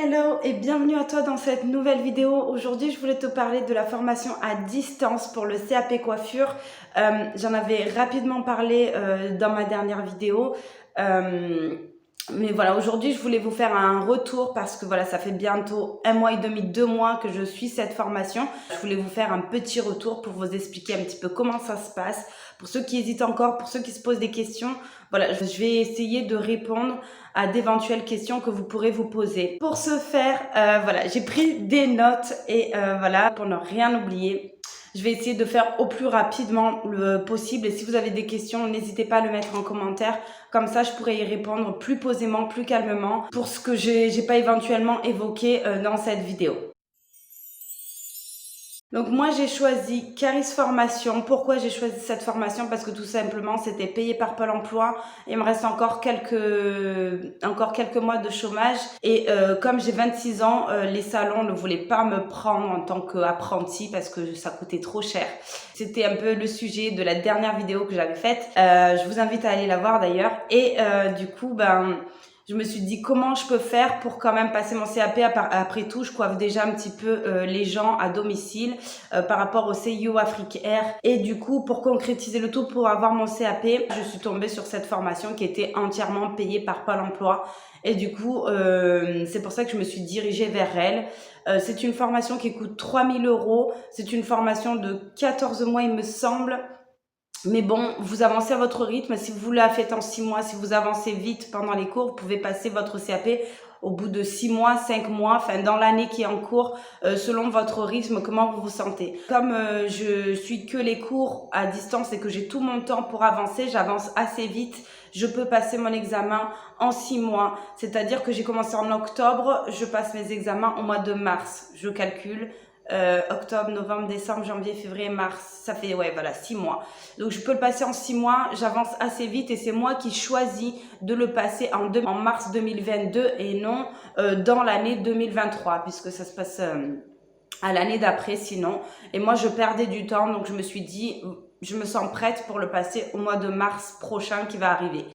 Hello et bienvenue à toi dans cette nouvelle vidéo. Aujourd'hui, je voulais te parler de la formation à distance pour le CAP coiffure. J'en avais rapidement parlé dans ma dernière vidéo. Mais voilà, aujourd'hui, je voulais vous faire un retour parce que voilà, ça fait bientôt 1 mois et demi, 2 mois que je suis cette formation. Je voulais vous faire un petit retour pour vous expliquer un petit peu comment ça se passe. Pour ceux qui hésitent encore, pour ceux qui se posent des questions, voilà, je vais essayer de répondre à d'éventuelles questions que vous pourrez vous poser. Pour ce faire, voilà, j'ai pris des notes et voilà, pour ne rien oublier. Je vais essayer de faire au plus rapidement le possible et si vous avez des questions, n'hésitez pas à le mettre en commentaire. Comme ça, je pourrai y répondre plus posément, plus calmement pour ce que j'ai pas éventuellement évoqué dans cette vidéo. Donc moi j'ai choisi Caris Formation. Pourquoi j'ai choisi cette formation? Parce que tout simplement c'était payé par Pôle emploi. Il me reste encore quelques mois de chômage et comme j'ai 26 ans, les salons ne voulaient pas me prendre en tant qu'apprentie parce que ça coûtait trop cher. C'était un peu le sujet de la dernière vidéo que j'avais faite. Je vous invite à aller la voir d'ailleurs. Et du coup je me suis dit comment je peux faire pour quand même passer mon CAP. Après tout, je coiffe déjà un petit peu les gens à domicile par rapport au CIO Afrique Air. Et du coup, pour concrétiser le tout, pour avoir mon CAP, je suis tombée sur cette formation qui était entièrement payée par Pôle emploi. Et du coup, c'est pour ça que je me suis dirigée vers elle. C'est une formation qui coûte 3 000 €. C'est une formation de 14 mois, il me semble. Mais bon, vous avancez à votre rythme. Si vous la faites en 6 mois, si vous avancez vite pendant les cours, vous pouvez passer votre CAP au bout de 6 mois, 5 mois, enfin dans l'année qui est en cours, selon votre rythme, comment vous vous sentez. Comme je suis que les cours à distance et que j'ai tout mon temps pour avancer, j'avance assez vite. Je peux passer mon examen en 6 mois. C'est-à-dire que j'ai commencé en octobre, je passe mes examens au mois de mars. Je calcule. Octobre, novembre, décembre, janvier, février, mars, ça fait ouais voilà 6 mois. Donc je peux le passer en 6 mois, j'avance assez vite et c'est moi qui choisis de le passer en mars 2022 et non dans l'année 2023 puisque ça se passe à l'année d'après sinon. Et moi je perdais du temps donc je me suis dit je me sens prête pour le passer au mois de mars prochain qui va arriver.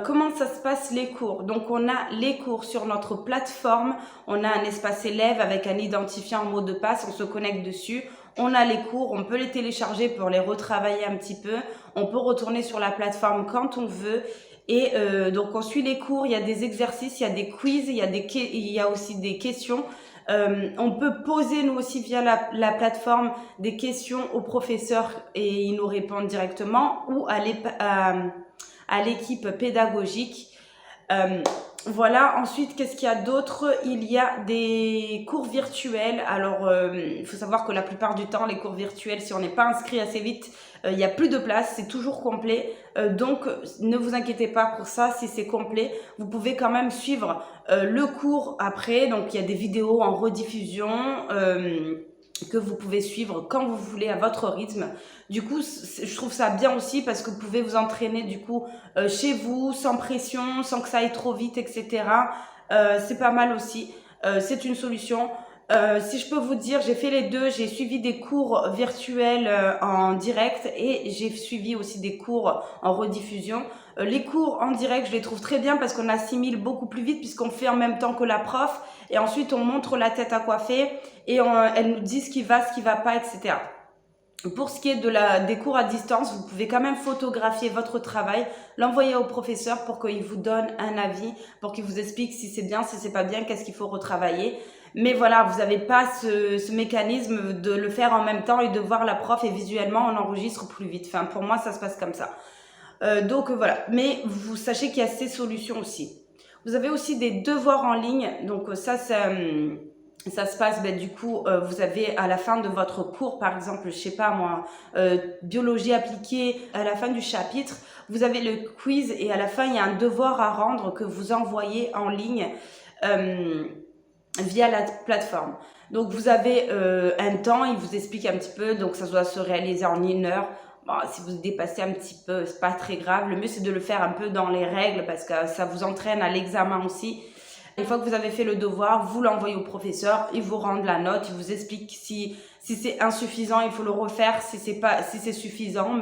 Comment ça se passe les cours? Donc on a les cours sur notre plateforme, on a un espace élève avec un identifiant mot de passe, on se connecte dessus, on a les cours, on peut les télécharger pour les retravailler un petit peu, on peut retourner sur la plateforme quand on veut et donc on suit les cours, il y a des exercices, il y a des quiz, il y a aussi des questions. On peut poser nous aussi via la plateforme des questions aux professeurs et ils nous répondent directement ou à l'équipe pédagogique. Voilà, ensuite, qu'est-ce qu'il y a d'autre? Il y a des cours virtuels. Alors, il faut savoir que la plupart du temps, les cours virtuels, si on n'est pas inscrit assez vite, il n'y a plus de place, c'est toujours complet. Donc, ne vous inquiétez pas pour ça, si c'est complet, vous pouvez quand même suivre le cours après. Donc, il y a des vidéos en rediffusion que vous pouvez suivre quand vous voulez à votre rythme. Du coup, je trouve ça bien aussi parce que vous pouvez vous entraîner du coup chez vous, sans pression, sans que ça aille trop vite, etc. C'est pas mal aussi. C'est une solution. Si je peux vous dire, j'ai fait les deux. J'ai suivi des cours virtuels en direct et j'ai suivi aussi des cours en rediffusion. Les cours en direct, je les trouve très bien parce qu'on assimile beaucoup plus vite puisqu'on fait en même temps que la prof et ensuite on montre la tête à coiffer et elle nous dit ce qui va pas, etc. Pour ce qui est des cours à distance, vous pouvez quand même photographier votre travail, l'envoyer au professeur pour qu'il vous donne un avis, pour qu'il vous explique si c'est bien, si c'est pas bien, qu'est-ce qu'il faut retravailler. Mais voilà, vous n'avez pas ce mécanisme de le faire en même temps et de voir la prof et visuellement on enregistre plus vite. Enfin, pour moi, ça se passe comme ça. Donc voilà, mais vous sachez qu'il y a ces solutions aussi. Vous avez aussi des devoirs en ligne, donc ça se passe, du coup, vous avez à la fin de votre cours, par exemple, je sais pas moi, biologie appliquée, à la fin du chapitre, vous avez le quiz et à la fin, il y a un devoir à rendre que vous envoyez en ligne via la plateforme. Donc, vous avez un temps, il vous explique un petit peu, donc ça doit se réaliser en 1 heure. Bon, si vous dépassez un petit peu, c'est pas très grave. Le mieux, c'est de le faire un peu dans les règles parce que ça vous entraîne à l'examen aussi. Une fois que vous avez fait le devoir, vous l'envoyez au professeur, il vous rend la note, il vous explique si c'est insuffisant, il faut le refaire, si c'est suffisant,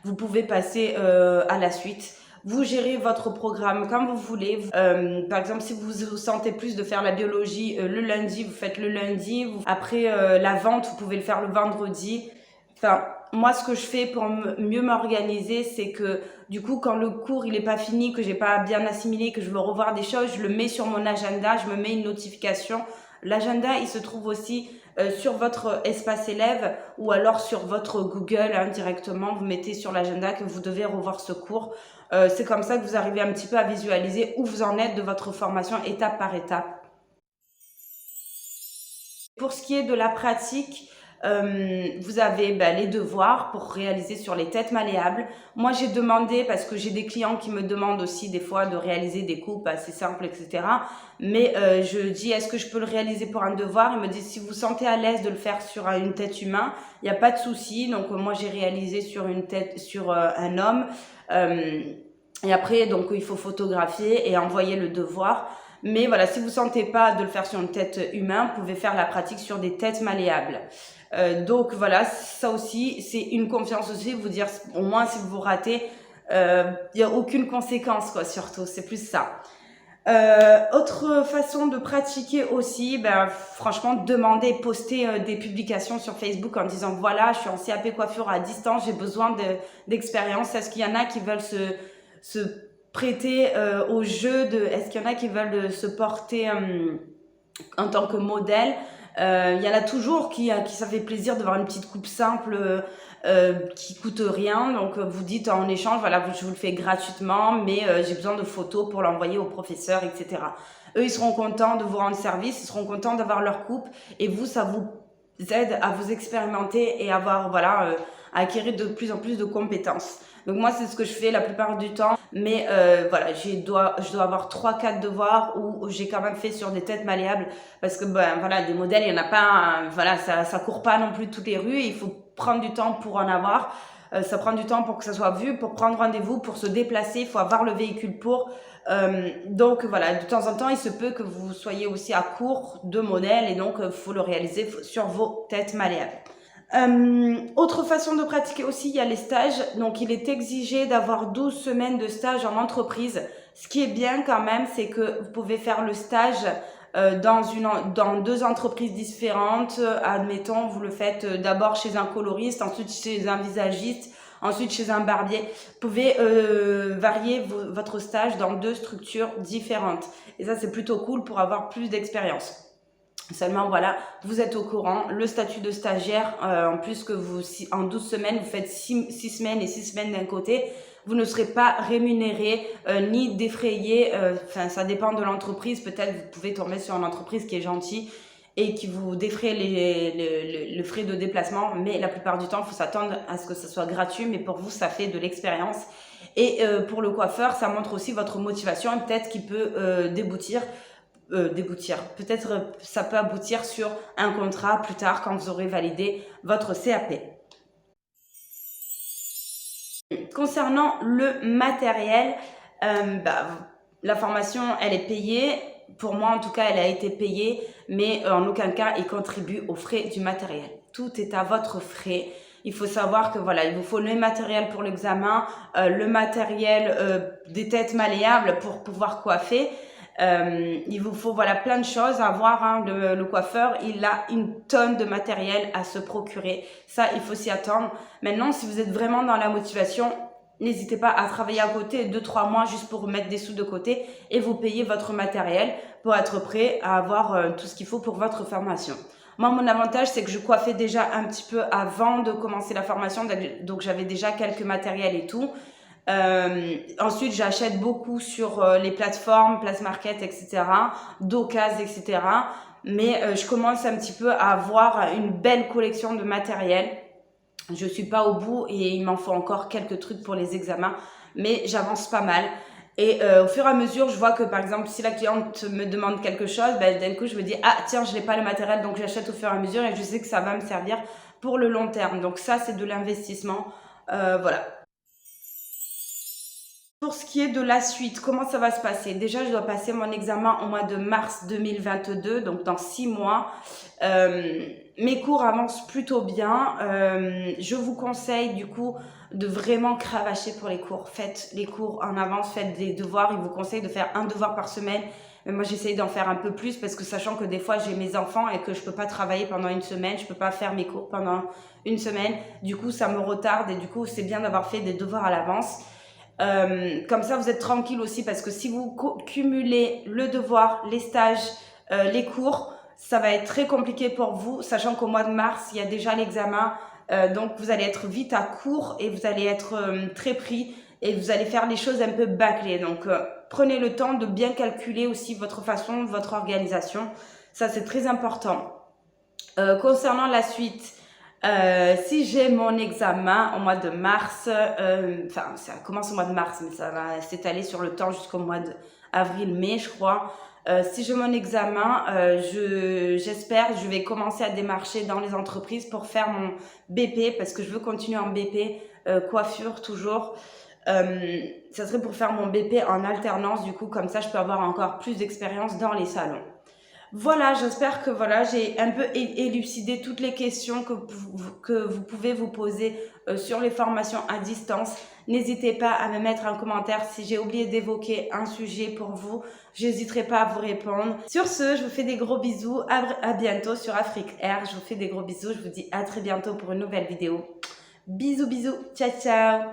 vous pouvez passer à la suite. Vous gérez votre programme comme vous voulez. Par exemple, si vous vous sentez plus de faire la biologie le lundi, vous faites le lundi. Après la vente, vous pouvez le faire le vendredi. Enfin, moi, ce que je fais pour mieux m'organiser, c'est que du coup, quand le cours il est pas fini, que j'ai pas bien assimilé, que je veux revoir des choses, je le mets sur mon agenda, je me mets une notification. L'agenda, il se trouve aussi sur votre espace élève ou alors sur votre Google directement. Vous mettez sur l'agenda que vous devez revoir ce cours. C'est comme ça que vous arrivez un petit peu à visualiser où vous en êtes de votre formation étape par étape. Pour ce qui est de la pratique, vous avez les devoirs pour réaliser sur les têtes malléables. Moi, j'ai demandé, parce que j'ai des clients qui me demandent aussi des fois de réaliser des coupes assez simples, etc. Mais je dis, est-ce que je peux le réaliser pour un devoir? Ils me disent, si vous vous sentez à l'aise de le faire sur une tête humaine, il n'y a pas de souci. Donc, moi, j'ai réalisé sur une tête, sur un homme. Et après, donc, il faut photographier et envoyer le devoir. Mais voilà, si vous sentez pas de le faire sur une tête humaine, vous pouvez faire la pratique sur des têtes malléables. Donc voilà, ça aussi, c'est une confiance aussi, vous dire au moins si vous vous ratez, il n'y a aucune conséquence quoi, surtout, c'est plus ça. Autre façon de pratiquer aussi, franchement, demander, poster des publications sur Facebook en disant voilà, je suis en CAP coiffure à distance, j'ai besoin d'expérience. Est-ce qu'il y en a qui veulent se prêter au jeu de, est-ce qu'il y en a qui veulent se porter en tant que modèle? Il y en a toujours qui ça fait plaisir de voir une petite coupe simple qui coûte rien. Donc vous dites en échange, voilà, je vous le fais gratuitement, mais j'ai besoin de photos pour l'envoyer au professeur, etc. Eux, ils seront contents de vous rendre service, ils seront contents d'avoir leur coupe, et vous, ça vous aide à vous expérimenter et avoir, voilà, à acquérir de plus en plus de compétences. Donc moi, c'est ce que je fais la plupart du temps. Mais voilà, je dois avoir 3-4 devoirs où j'ai quand même fait sur des têtes malléables. Parce que voilà, des modèles, il n'y en a pas, voilà, ça court pas non plus toutes les rues. Il faut prendre du temps pour en avoir. Ça prend du temps pour que ça soit vu, pour prendre rendez-vous, pour se déplacer. Il faut avoir le véhicule pour. Donc voilà, de temps en temps, il se peut que vous soyez aussi à court de modèles. Et donc, il faut le réaliser sur vos têtes malléables. Autre façon de pratiquer aussi, il y a les stages. Donc, il est exigé d'avoir 12 semaines de stage en entreprise. Ce qui est bien quand même, c'est que vous pouvez faire le stage dans 2 entreprises différentes. Admettons, vous le faites d'abord chez un coloriste, ensuite chez un visagiste, ensuite chez un barbier. Vous pouvez varier votre stage dans 2 structures différentes. Et ça, c'est plutôt cool pour avoir plus d'expérience. Seulement, voilà, vous êtes au courant, le statut de stagiaire, en plus que vous, en 12 semaines, vous faites 6 semaines et 6 semaines d'un côté, vous ne serez pas rémunéré ni défrayé. Enfin, ça dépend de l'entreprise. Peut-être vous pouvez tomber sur une entreprise qui est gentille et qui vous défraie le frais de déplacement. Mais la plupart du temps, il faut s'attendre à ce que ce soit gratuit. Mais pour vous, ça fait de l'expérience. Et pour le coiffeur, ça montre aussi votre motivation et peut-être qu'il peut déboutir. Peut-être ça peut aboutir sur un contrat plus tard quand vous aurez validé votre CAP. Concernant le matériel, la formation, elle est payée. Pour moi, en tout cas, elle a été payée, mais en aucun cas, il contribue aux frais du matériel. Tout est à votre frais. Il faut savoir que voilà, il vous faut le matériel pour l'examen, le matériel des têtes malléables pour pouvoir coiffer. Il vous faut voilà plein de choses à voir. Le coiffeur, il a une tonne de matériel à se procurer. Ça, il faut s'y attendre. Maintenant, si vous êtes vraiment dans la motivation, n'hésitez pas à travailler à côté 2-3 mois juste pour mettre des sous de côté et vous payer votre matériel pour être prêt à avoir tout ce qu'il faut pour votre formation. Moi, mon avantage, c'est que je coiffais déjà un petit peu avant de commencer la formation, donc j'avais déjà quelques matériels et tout. Ensuite, j'achète beaucoup sur les plateformes, Place Market, etc., d'occasion, etc. Mais je commence un petit peu à avoir une belle collection de matériel. Je suis pas au bout et il m'en faut encore quelques trucs pour les examens, mais j'avance pas mal. Et au fur et à mesure, je vois que par exemple, si la cliente me demande quelque chose, d'un coup, je me dis « Ah, tiens, je n'ai pas le matériel, donc j'achète au fur et à mesure et je sais que ça va me servir pour le long terme. » Donc ça, c'est de l'investissement. Voilà. Pour ce qui est de la suite, comment ça va se passer? Déjà, je dois passer mon examen au mois de mars 2022, donc dans 6 mois. mes cours avancent plutôt bien. Je vous conseille du coup de vraiment cravacher pour les cours. Faites les cours en avance, faites des devoirs. Il vous conseille de faire un devoir par semaine. Mais moi, j'essaye d'en faire un peu plus parce que sachant que des fois, j'ai mes enfants et que je peux pas travailler pendant une semaine, je peux pas faire mes cours pendant une semaine. Du coup, ça me retarde et du coup, c'est bien d'avoir fait des devoirs à l'avance. Comme ça, vous êtes tranquille aussi parce que si vous cumulez le devoir, les stages, les cours, ça va être très compliqué pour vous, sachant qu'au mois de mars, il y a déjà l'examen. Donc, vous allez être vite à court et vous allez être très pris et vous allez faire les choses un peu bâclées. Donc, prenez le temps de bien calculer aussi votre façon, votre organisation. Ça, c'est très important. Concernant la suite, si j'ai mon examen au mois de mars, enfin ça commence au mois de mars, mais ça va s'étaler sur le temps jusqu'au mois d'avril-mai, je crois. Si j'ai mon examen, j'espère, je vais commencer à démarcher dans les entreprises pour faire mon BP parce que je veux continuer en BP, coiffure toujours. Ça serait pour faire mon BP en alternance, du coup, comme ça je peux avoir encore plus d'expérience dans les salons. Voilà, j'espère que voilà, j'ai un peu élucidé toutes les questions que vous pouvez vous poser sur les formations à distance. N'hésitez pas à me mettre un commentaire si j'ai oublié d'évoquer un sujet pour vous. J'hésiterai pas à vous répondre. Sur ce, je vous fais des gros bisous. À bientôt sur Afrique Air. Je vous fais des gros bisous. Je vous dis à très bientôt pour une nouvelle vidéo. Bisous, bisous. Ciao, ciao.